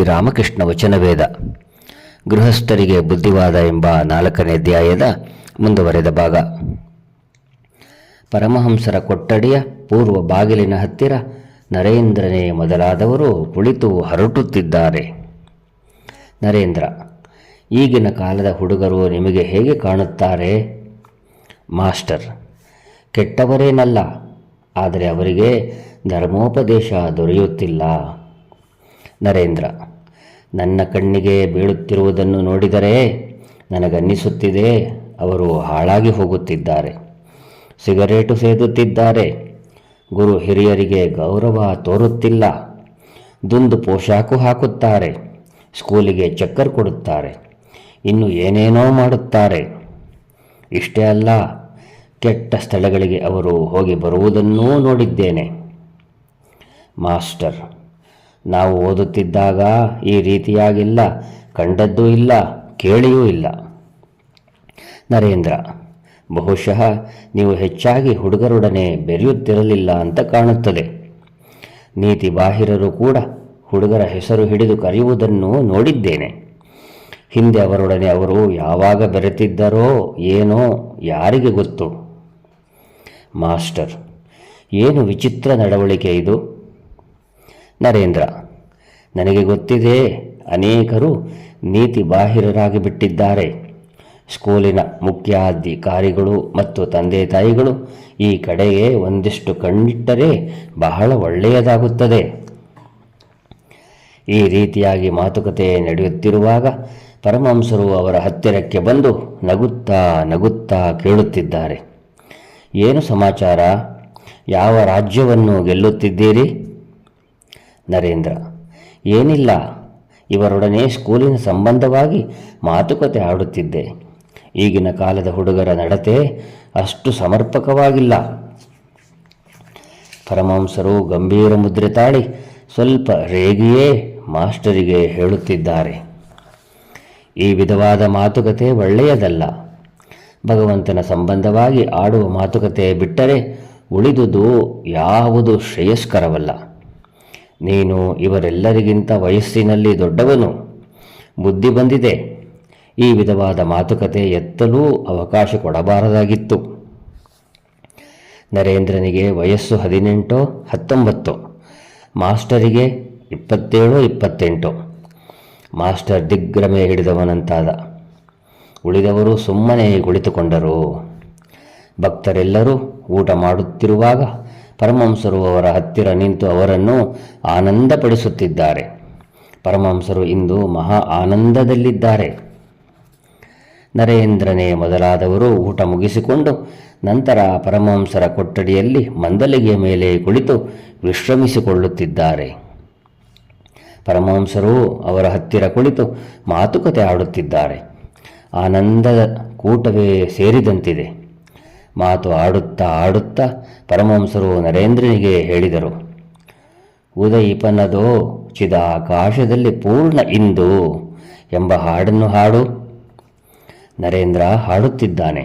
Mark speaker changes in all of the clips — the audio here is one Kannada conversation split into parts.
Speaker 1: ಶ್ರೀರಾಮಕೃಷ್ಣ ವಚನವೇದ ಗೃಹಸ್ಥರಿಗೆ ಬುದ್ಧಿವಾದ ಎಂಬ 4ನೇ ಅಧ್ಯಾಯದ ಮುಂದುವರೆದ ಭಾಗ. ಪರಮಹಂಸರ ಕೊಠಡಿಯ ಪೂರ್ವ ಬಾಗಿಲಿನ ಹತ್ತಿರ ನರೇಂದ್ರನೇ ಮೊದಲಾದವರು ಕುಳಿತು ಹರಟುತ್ತಿದ್ದಾರೆ. ನರೇಂದ್ರ: ಈಗಿನ ಕಾಲದ ಹುಡುಗರು ನಿಮಗೆ ಹೇಗೆ ಕಾಣುತ್ತಾರೆ? ಮಾಸ್ಟರ್: ಕೆಟ್ಟವರೇನಲ್ಲ, ಆದರೆ ಅವರಿಗೆ ಧರ್ಮೋಪದೇಶ ದೊರೆಯುತ್ತಿಲ್ಲ. ನರೇಂದ್ರ: ನನ್ನ ಕಣ್ಣಿಗೆ ಬೀಳುತ್ತಿರುವುದನ್ನು ನೋಡಿದರೆ ನನಗನ್ನಿಸುತ್ತಿದೆ ಅವರು ಹಾಳಾಗಿ ಹೋಗುತ್ತಿದ್ದಾರೆ. ಸಿಗರೇಟು ಸೇದುತ್ತಿದ್ದಾರೆ, ಗುರು ಹಿರಿಯರಿಗೆ ಗೌರವ ತೋರುತ್ತಿಲ್ಲ, ದುಂದು ಪೋಷಾಕು ಹಾಕುತ್ತಾರೆ, ಸ್ಕೂಲಿಗೆ ಚಕ್ಕರ್ ಕೊಡುತ್ತಾರೆ, ಇನ್ನು ಏನೇನೋ ಮಾಡುತ್ತಾರೆ. ಇಷ್ಟೇ ಅಲ್ಲ, ಕೆಟ್ಟ ಸ್ಥಳಗಳಿಗೆ ಅವರು ಹೋಗಿ ಬರುವುದನ್ನೂ ನೋಡಿದ್ದೇನೆ. ಮಾಸ್ಟರ್: ನಾವು ಓದುತ್ತಿದ್ದಾಗ ಈ ರೀತಿಯಾಗಿಲ್ಲ, ಕಂಡದ್ದೂ ಇಲ್ಲ, ಕೇಳಿಯೂ ಇಲ್ಲ. ನರೇಂದ್ರ: ಬಹುಶಃ ನೀವು ಹೆಚ್ಚಾಗಿ ಹುಡುಗರೊಡನೆ ಬೆರೆಯುತ್ತಿರಲಿಲ್ಲ ಅಂತ ಕಾಣುತ್ತದೆ. ನೀತಿ ಬಾಹಿರರು ಕೂಡ ಹುಡುಗರ ಹೆಸರು ಹಿಡಿದು ಕರೆಯುವುದನ್ನು ನೋಡಿದ್ದೇನೆ. ಹಿಂದೆ ಅವರೊಡನೆ ಅವರು ಯಾವಾಗ ಬೆರೆತಿದ್ದರೋ ಏನೋ ಯಾರಿಗೆ ಗೊತ್ತು. ಮಾಸ್ಟರ್: ಏನು ವಿಚಿತ್ರ ನಡವಳಿಕೆ ಇದು. ನರೇಂದ್ರ: ನನಗೆ ಗೊತ್ತಿದೆ, ಅನೇಕರು ನೀತಿ ಬಾಹಿರರಾಗಿ ಬಿಟ್ಟಿದ್ದಾರೆ. ಸ್ಕೂಲಿನ ಮುಖ್ಯಾಧಿಕಾರಿಗಳು ಮತ್ತು ತಂದೆ ತಾಯಿಗಳು ಈ ಕಡೆಗೆ ಒಂದಿಷ್ಟು ಕಣ್ಣಿಟ್ಟರೆ ಬಹಳ ಒಳ್ಳೆಯದಾಗುತ್ತದೆ. ಈ ರೀತಿಯಾಗಿ ಮಾತುಕತೆ ನಡೆಯುತ್ತಿರುವಾಗ ಪರಮಹಂಸರು ಅವರ ಹತ್ತಿರಕ್ಕೆ ಬಂದು ನಗುತ್ತಾ ನಗುತ್ತಾ ಕೇಳುತ್ತಿದ್ದಾರೆ. ಏನು ಸಮಾಚಾರ? ಯಾವ ರಾಜ್ಯವನ್ನು ಗೆಲ್ಲುತ್ತಿದ್ದೀರಿ? ನರೇಂದ್ರ: ಏನಿಲ್ಲ, ಇವರೊಡನೆ ಸ್ಕೂಲಿನ ಸಂಬಂಧವಾಗಿ ಮಾತುಕತೆ ಆಡುತ್ತಿದ್ದೆ. ಈಗಿನ ಕಾಲದ ಹುಡುಗರ ನಡತೆ ಅಷ್ಟು ಸಮರ್ಪಕವಾಗಿಲ್ಲ. ಪರಮಹಂಸರು ಗಂಭೀರ ಮುದ್ರೆ ತಾಳಿ ಸ್ವಲ್ಪ ರೇಗಿಯೇ ಮಾಸ್ಟರಿಗೆ ಹೇಳುತ್ತಿದ್ದಾರೆ. ಈ ವಿಧವಾದ ಮಾತುಕತೆ ಒಳ್ಳೆಯದಲ್ಲ. ಭಗವಂತನ ಸಂಬಂಧವಾಗಿ ಆಡುವ ಮಾತುಕತೆ ಬಿಟ್ಟರೆ ಉಳಿದುದು ಯಾವುದು ಶ್ರೇಯಸ್ಕರವಲ್ಲ. ನೀನು ಇವರೆಲ್ಲರಿಗಿಂತ ವಯಸ್ಸಿನಲ್ಲಿ ದೊಡ್ಡವನು, ಬುದ್ಧಿ ಬಂದಿದೆ. ಈ ವಿಧವಾದ ಮಾತುಕತೆ ಎತ್ತಲೂ ಅವಕಾಶ ಕೊಡಬಾರದಾಗಿತ್ತು. ನರೇಂದ್ರನಿಗೆ ವಯಸ್ಸು 18-19, ಮಾಸ್ಟರಿಗೆ 27-28. ಮಾಸ್ಟರ್ ದಿಗ್ಭ್ರಮೆ ಹಿಡಿದವನಂತಾದ. ಉಳಿದವರು ಸುಮ್ಮನೆ ಕುಳಿತುಕೊಂಡರು. ಭಕ್ತರೆಲ್ಲರೂ ಊಟ ಮಾಡುತ್ತಿರುವಾಗ ಪರಮಹಂಸರು ಅವರ ಹತ್ತಿರ ನಿಂತು ಅವರನ್ನು ಆನಂದಪಡಿಸುತ್ತಿದ್ದಾರೆ. ಪರಮಹಂಸರು ಇಂದು ಮಹಾ ಆನಂದದಲ್ಲಿದ್ದಾರೆ. ನರೇಂದ್ರನೇ ಮೊದಲಾದವರು ಊಟ ಮುಗಿಸಿಕೊಂಡು ನಂತರ ಪರಮಹಂಸರ ಕೊಠಡಿಯಲ್ಲಿ ಮಂದಲಿಗೆಯ ಮೇಲೆ ಕುಳಿತು ವಿಶ್ರಮಿಸಿಕೊಳ್ಳುತ್ತಿದ್ದಾರೆ. ಪರಮಹಂಸರು ಅವರ ಹತ್ತಿರ ಕುಳಿತು ಮಾತುಕತೆ ಆಡುತ್ತಿದ್ದಾರೆ. ಆನಂದದ ಕೂಟವೇ ಸೇರಿದಂತಿದೆ. ಮಾತು ಆಡುತ್ತಾ ಆಡುತ್ತಾ ಪರಮಹಂಸರು ನರೇಂದ್ರನಿಗೆ ಹೇಳಿದರು. ಉದಯಿಪನದೋ ಚಿದಾಕಾಶದಲ್ಲಿ ಪೂರ್ಣ ಇಂದು ಎಂಬ ಹಾಡನ್ನು ಹಾಡು. ನರೇಂದ್ರ ಹಾಡುತ್ತಿದ್ದಾನೆ.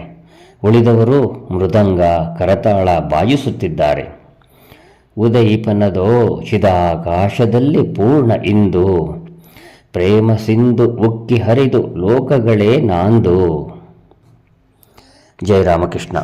Speaker 1: ಉಳಿದವರು ಮೃದಂಗ ಕರತಾಳ ಬಾಜಿಸುತ್ತಿದ್ದಾರೆ. ಉದಯಿಪನದೋ ಚಿದಾಕಾಶದಲ್ಲಿ ಪೂರ್ಣ ಇಂದು, ಪ್ರೇಮ ಸಿಂಧು ಉಕ್ಕಿ ಹರಿದು ಲೋಕಗಳೇ ನಾಂದು. ಜಯ ರಾಮಕೃಷ್ಣ.